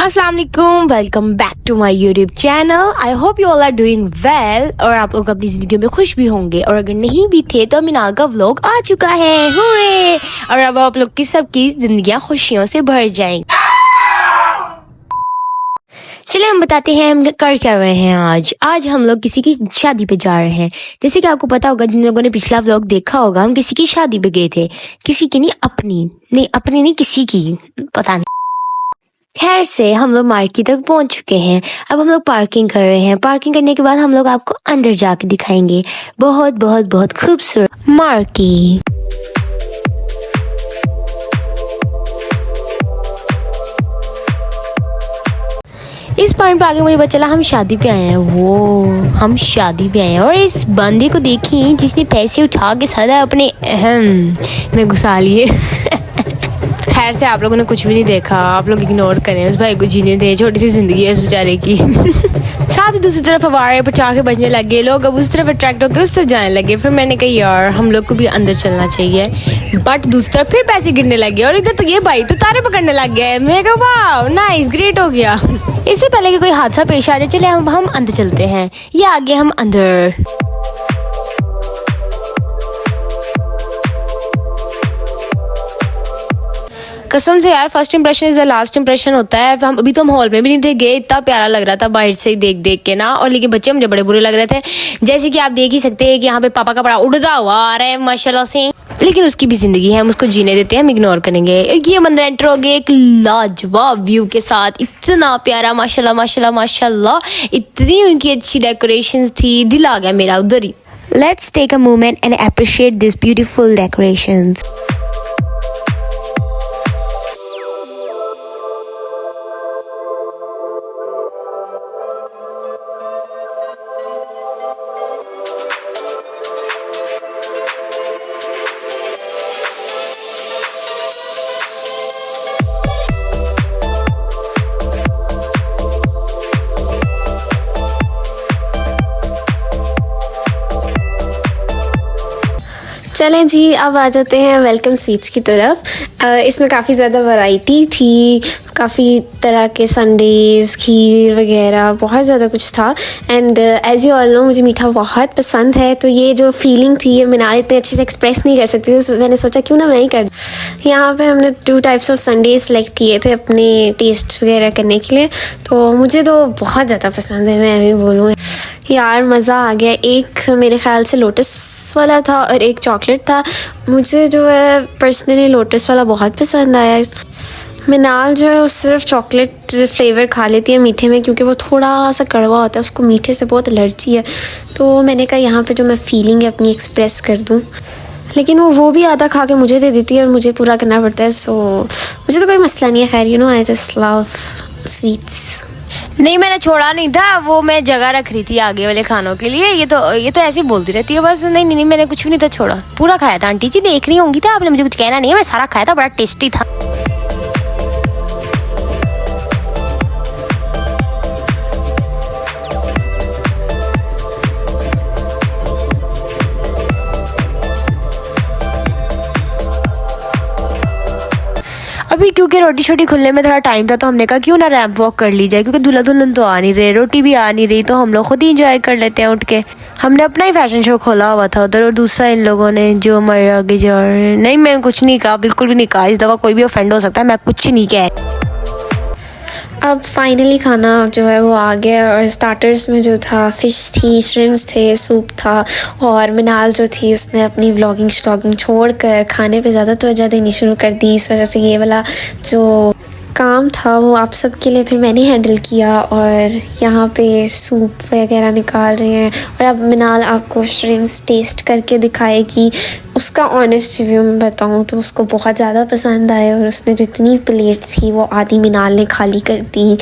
अस्सलाम वालेकुम, welcome back to my YouTube channel. I hope you all are doing well और आप लोग अपनी जिंदगी में खुश भी होंगे, और अगर नहीं भी थे तो मिनाल का व्लॉग आ चुका है। हुर्रे! और अब आप लोग की सबकी जिंदगियां खुशियों से भर जाएंगी। चलिए हम बताते हैं हम कर क्या रहे हैं। आज हम लोग किसी की शादी पे जा रहे हैं। जैसे कि आपको पता होगा, जिन लोगों ने पिछला व्लॉग देखा होगा, हम किसी की शादी पे गए थे। किसी की नहीं, अपनी नहीं, किसी की, पता नहीं। खैर से हम लोग मार्केट तक पहुंच चुके हैं। अब हम लोग पार्किंग कर रहे हैं। पार्किंग करने के बाद हम लोग आपको अंदर जाके दिखाएंगे बहुत बहुत बहुत खूबसूरत मार्केट। इस पॉइंट पे आगे मुझे पता चला हम शादी पे आए हैं। हम शादी पे आए हैं। और इस बंदे को देखिए जिसने पैसे उठा के सदा अपने में घुसा लिए। खैर से आप लोगों ने कुछ भी नहीं देखा, आप लोग इग्नोर करें। उस भाई को जीने थे, छोटी सी जिंदगी है उस बेचारे की। साथ ही दूसरी तरफ हमारे पटाखे बजने लगे, लोग अब उस तरफ अट्रैक्ट होकर उस तरफ जाने लगे। फिर मैंने कहा यार हम लोग को भी अंदर चलना चाहिए, बट दूसरी तरफ फिर पैसे गिरने लगे और इधर तो ये भाई तो तारे पकड़ने लग गए। मैं कहा वाह नाइस, ग्रेट हो गया। इससे पहले कि कोई हादसा पेश आ जाए, चले हम अंदर चलते हैं। ये आगे हम अंदर। कसम से यार, first impression is the last impression होता है। हम हॉल में भी नहीं थे गए, इतना प्यारा लग रहा था बाहर से ही देख के ना। और लेकिन बच्चे मुझे बड़े बुरे लग रहे थे। जैसे कि आप देख ही सकते हैं कि यहाँ पे पापा का बड़ा उड़ता हुआ आ रहा है माशाल्लाह से। लेकिन उसकी भी जिंदगी है, हम उसको जीने देते हैं, हम इग्नोर करेंगे। ये मंदिर एंटर हो गए एक लाजवाब व्यू के साथ, इतना प्यारा माशाल्लाह माशाल्लाह माशाल्लाह। इतनी उनकी अच्छी डेकोरेशन थी, दिल आ गया मेरा उधर ही। Let's take a moment and appreciate this beautiful decorations. चलें जी, अब आ जाते हैं वेलकम स्वीट्स की तरफ। इसमें काफ़ी ज़्यादा वैरायटी थी, काफ़ी तरह के संडेज़, खीर वगैरह, बहुत ज़्यादा कुछ था। And as you all know मुझे मीठा बहुत पसंद है, तो ये जो फीलिंग थी ये मिनाल इतने अच्छे से एक्सप्रेस नहीं कर सकती थी, तो मैंने सोचा क्यों ना मैं ही कर। यहाँ पे हमने 2 टाइप्स ऑफ संडेज़ सेलेक्ट किए थे अपने टेस्ट वगैरह करने के लिए। तो मुझे तो बहुत ज़्यादा पसंद है, मैं अभी बोलूँ यार मज़ा आ गया। एक मेरे ख़्याल से लोटस वाला था और एक चॉकलेट था। मुझे जो है पर्सनली लोटस वाला बहुत पसंद आया। मिनाल जो है वो सिर्फ चॉकलेट फ्लेवर खा लेती है मीठे में, क्योंकि वो थोड़ा सा कड़वा होता है, उसको मीठे से बहुत एलर्जी है। तो मैंने कहा यहाँ पे जो मैं फीलिंग है अपनी एक्सप्रेस कर दूँ, लेकिन वो भी आधा खा के मुझे दे देती है और मुझे पूरा करना पड़ता है। सो मुझे तो कोई मसला नहीं है। खैर you know I just love sweets. नहीं, मैंने छोड़ा नहीं था, वो मैं जगह रख रही थी आगे वाले खानों के लिए। ये तो ऐसे ही बोलती रहती है बस। नहीं, मैंने कुछ भी नहीं था छोड़ा, पूरा खाया था। आंटी जी देख रही होंगी, था आपने मुझे कुछ कहना नहीं है, मैं सारा खाया था, बड़ा टेस्टी था। अभी क्योंकि रोटी छोटी खुलने में थोड़ा टाइम था, तो हमने कहा क्यों ना रैंप वॉक कर ली जाए, क्योंकि दूल्हा दुल्हन तो आ नहीं रहे, रोटी भी आ नहीं रही, तो हम लोग खुद ही इंजॉय कर लेते हैं उठ के। हमने अपना ही फैशन शो खोला हुआ था उधर, और दूसरा इन लोगों ने जो हमारे आगे जा रहे हैं। नहीं, मैंने कुछ नहीं कहा, बिल्कुल भी नहीं कहा। इस दफ़ा कोई भी ऑफेंड हो सकता है, मैं कुछ नहीं कहा। अब फाइनली खाना जो है वो आ गया, और स्टार्टर्स में जो था फ़िश थी, श्रिम्स थे, सूप था। और मिनाल जो थी उसने अपनी व्लॉगिंग छोड़ कर खाने पे ज़्यादा तवज्जो देनी शुरू कर दी। इस वजह से ये वाला जो काम था वो आप सब के लिए फिर मैंने हैंडल किया। और यहाँ पे सूप वगैरह निकाल रहे हैं, और अब मिनाल आपको श्रिम्स टेस्ट करके दिखाएगी। उसका ऑनेस्ट रिव्यू में बताऊँ तो उसको बहुत ज़्यादा पसंद आया, और उसने जितनी प्लेट थी वो आधी मिनाल ने खाली कर दी।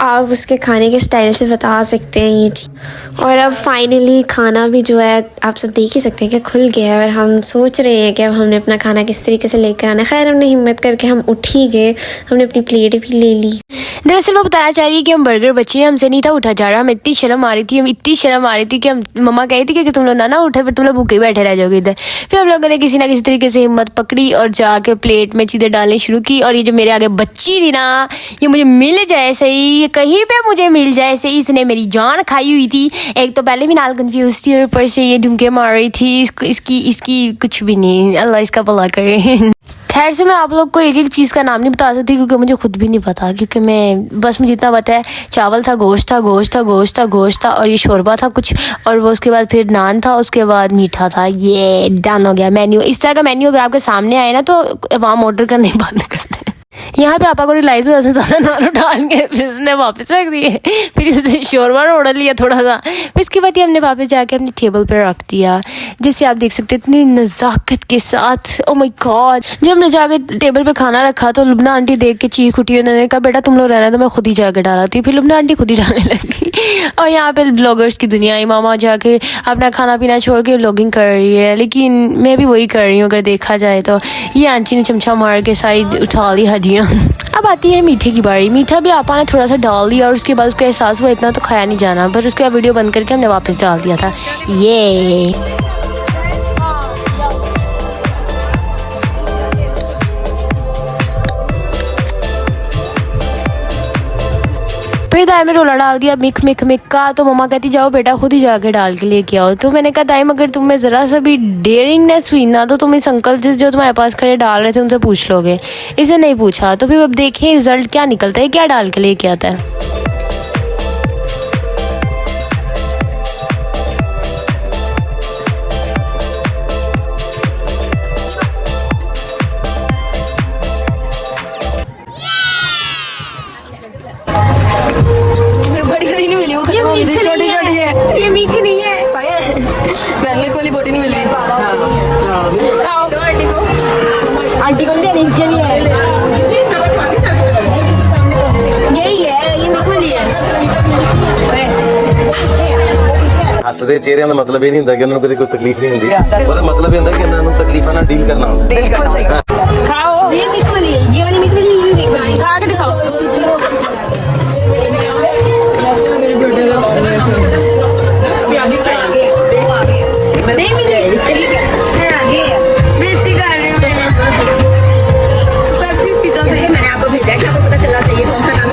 आप उसके खाने के स्टाइल से बता सकते हैं ये चीज़। और अब फाइनली खाना भी जो है आप सब देख ही सकते हैं कि खुल गया है, और हम सोच रहे हैं कि अब हमने अपना खाना किस तरीके से लेकर आना है। खैर हमने हिम्मत करके हम उठ ही गए, हमने अपनी प्लेट भी ले ली। दरअसल वो बताना चाह रही है कि हम बर्गर बचे, हमसे नहीं था उठा जा रहा। हमें इतनी शर्म आ रही थी, हम इतनी शर्म आ रही थी कि हम मम्मा कही थी कि तुम लोग ना उठे, फिर तुम लोग भूखे बैठे रह जाओगे इधर। फिर हम लोगों ने किसी ना किसी तरीके से हिम्मत पकड़ी और जाके प्लेट में चीज़ें डालनी शुरू की। और ये जो मेरे आगे बच्ची थी ना, ये मुझे मिल जाए सही, ये कहीं पे मुझे मिल जाए सही, इसने मेरी जान खाई हुई थी। एक तो पहले भी नाल कन्फ्यूज थी और ऊपर से ये ढुमके मार रही थी। इसकी कुछ भी नहीं, अल्लाह इसका भला करे। खैर से मैं आप लोग को एक एक चीज़ का नाम नहीं बता सकती क्योंकि मुझे खुद भी नहीं पता, क्योंकि मैं बस मुझे इतना पता है चावल था, गोश्त था और ये शोरबा था कुछ, और वो उसके बाद फिर नान था, उसके बाद मीठा था। ये डन हो गया मेन्यू। इस तरह का मेन्यू अगर आपके सामने आए ना तो अवाम ऑर्डर करने बंद कर दें। यहाँ पे पापा को रिलाइज हुआ ज़्यादा नान डाल के फिर उसने वापस रख दिए, फिर उसने शोरबा ऑर्डर लिया थोड़ा सा, फिर इसके बाद ये हमने वापस जाके अपनी टेबल पर रख दिया। जैसे आप देख सकते हैं इतनी नज़ाकत के साथ। ओ माय गॉड, जब हमने जाके टेबल पे खाना रखा तो लुबना आंटी देख के चीख उठी। उन्होंने कहा बेटा तुम लोग रहना, तो मैं खुद ही जाके डाला थी। फिर लुबना आंटी खुद ही डालने लगी। और यहाँ पे ब्लॉगर्स की दुनिया है, मामा जाके अपना खाना पीना छोड़ के व्लॉगिंग कर रही है, लेकिन मैं भी वही कर रही हूँ अगर देखा जाए तो। ये आंटी ने चमचा मार के सारी उठा ली हड्डियाँ। अब आती है मीठे की बारी। मीठा भी आपा ने थोड़ा सा डाल दिया और उसके बाद उसका एहसास हुआ इतना तो खाया नहीं जाना, पर उसके बाद वीडियो बंद करके हमने वापस डाल दिया था। ये फिर दाई में रोला डाल दिया मिक का। तो मम्मा कहती जाओ बेटा खुद ही जाके डाल के लेके आओ। तो मैंने कहा दाई अगर तुम्हें ज़रा सा भी डेयरिंगनेस हुई ना तो तुम इस अंकल से जो तुम्हारे पास खड़े डाल रहे थे उनसे पूछ लोगे। इसे नहीं पूछा, तो फिर अब देखें रिजल्ट क्या निकलता है, क्या डाल के लेके आता है। छोटी छोटी है, ये मीठ नहीं है, पहले वाली बोटी नहीं मिल रही। आंटी को देने इसके लिए यही है, ये मीठ वाली है। ਹੱਸਦੇ ਚਿਹਰਿਆਂ ਦਾ ਮਤਲਬ ਇਹ ਨਹੀਂ ਹੁੰਦਾ ਕਿ ਉਹਨਾਂ ਨੂੰ ਕਦੇ ਕੋਈ ਤਕਲੀਫ ਨਹੀਂ ਹੁੰਦੀ, ਉਹਦਾ ਮਤਲਬ ਇਹ ਹੁੰਦਾ ਕਿ ਇਹਨਾਂ ਨੂੰ ਤਕਲੀਫਾਂ ਨਾਲ ਡੀਲ ਕਰਨਾ ਹੁੰਦਾ। खाओ, ये मीठ वाली है, ये वाली मीठ वाली, ये मीठ वाली खा के दिखाओ। नहीं मिली, ठीक है बेइज्जती कर रही हूँ मैंने। पेप्सी पीता सही, मैंने आपको भेजा कि आपको पता चलना चाहिए कौन सा काम।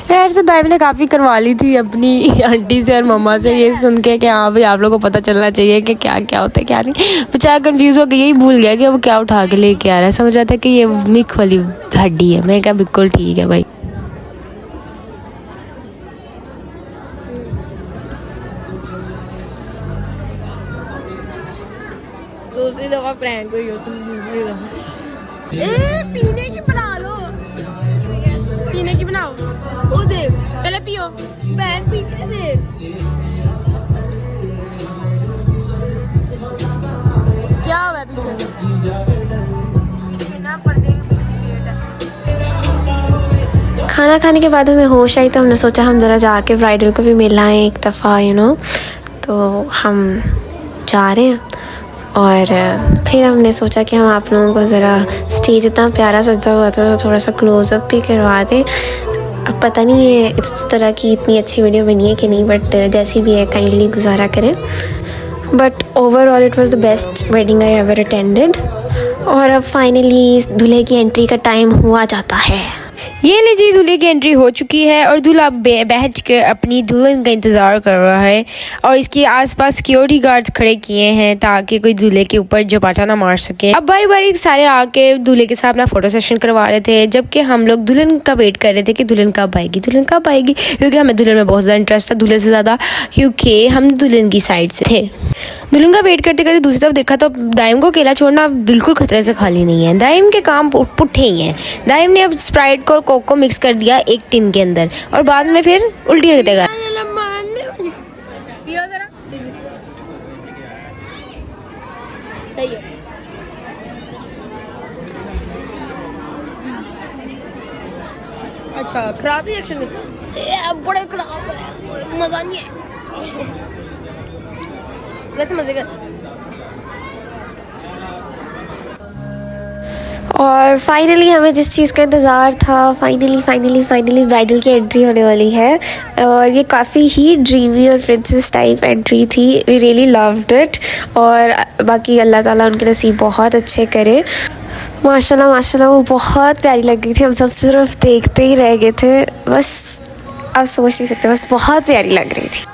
खैर से दाइब ने काफ़ी करवा ली थी अपनी आंटी से और मम्मा से ये सुन के कि हाँ भाई आप लोगों को पता चलना चाहिए कि क्या क्या होता है क्या नहीं। बेचारा कंफ्यूज हो गया, यही भूल गया कि वो क्या उठा के लेके आ रहा है। समझ रहा था कि ये मिक वाली हड्डी है। मैं क्या बिल्कुल ठीक है भाई। दूसरी दफा प्रैंक हुई हो तुम, दूसरी दफा। पीने की बना लो, पीने की बनाओ। वो देख पहले पियो। बहन पीछे देख। क्या हुआ है पीछे? बिना पर्दे के पीछे गेट है। खाना खाने के बाद हमें होश आई तो हमने सोचा हम ज़रा जाके ब्राइडल को भी मिल आएँ एक दफ़ा, यू नो। तो हम जा रहे हैं और फिर हमने सोचा कि हम आप लोगों को ज़रा स्टेज इतना प्यारा सजा हुआ था तो थोड़ा सा क्लोज़अप भी करवा दें। अब पता नहीं है इस तरह की इतनी अच्छी वीडियो बनी है कि नहीं, बट जैसी भी है काइंडली गुजारा करें। But overall it was the best wedding I ever attended. और अब फाइनली दूल्हे की एंट्री का टाइम हुआ जाता है। ये लीजिए दूल्हे की एंट्री हो चुकी है और दूल्हा बैठ कर अपनी दुल्हन का इंतज़ार कर रहा है और इसके आसपास सिक्योरिटी गार्ड्स खड़े किए हैं ताकि कोई दूल्हे के ऊपर झपाटा ना मार सके। अब बारी बारी सारे आके दूल्हे के साथ अपना फोटो सेशन करवा रहे थे, जबकि हम लोग दुल्हन का वेट कर रहे थे कि दुल्हन कब आएगी, दुल्हन कब आएगी, क्योंकि हमें दुल्हन में बहुत ज़्यादा इंटरेस्ट था, दूल्हे से ज़्यादा, क्योंकि हम दुल्हन की साइड से थे। दुल्हन का वेट करते करते दूसरी तरफ देखा तो दाइम को अकेला छोड़ना बिल्कुल खतरे से खाली नहीं है। दाइम के काम पुट्ठे ही हैं। दाइम ने अब स्प्राइट को और कोक को मिक्स कर दिया एक टिन के अंदर और बाद में फिर उल्टी रख देगा। पियो जरा। सही है। अच्छा खराब रिएक्शन बड़े खराब है, मजा नहीं है वैसे मजे का। और फाइनली हमें जिस चीज़ का इंतज़ार था, फाइनली ब्राइडल की एंट्री होने वाली है। और ये काफ़ी ही ड्रीमी और प्रिंसेस टाइप एंट्री थी। We really loved it. और बाकी अल्लाह ताला उनके नसीब बहुत अच्छे करे। माशाल्लाह वो बहुत प्यारी लग रही थी। हम सब सिर्फ देखते ही रह गए थे, बस आप सोच नहीं सकते, बस बहुत प्यारी लग रही थी।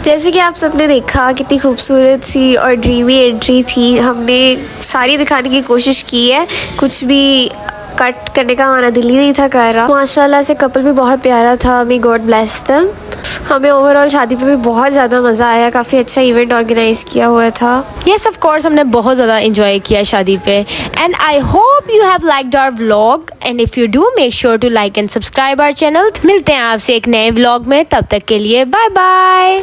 जैसे कि आप सबने देखा कितनी खूबसूरत सी और ड्रीमी एंट्री थी। हमने सारी दिखाने की कोशिश की है, कुछ भी कट करने का हमारा दिल ही नहीं था कर रहा। माशाल्लाह से कपल भी बहुत प्यारा था। May God bless them. हमें ओवरऑल शादी पे भी बहुत ज़्यादा मज़ा आया। काफ़ी अच्छा इवेंट ऑर्गेनाइज किया हुआ था। यस ऑफ कोर्स हमने बहुत ज़्यादा एंजॉय किया शादी पे। And I hope you have liked our vlog and if you do make sure to like and subscribe our channel. मिलते हैं आपसे एक नए व्लॉग में, तब तक के लिए बाय बाय।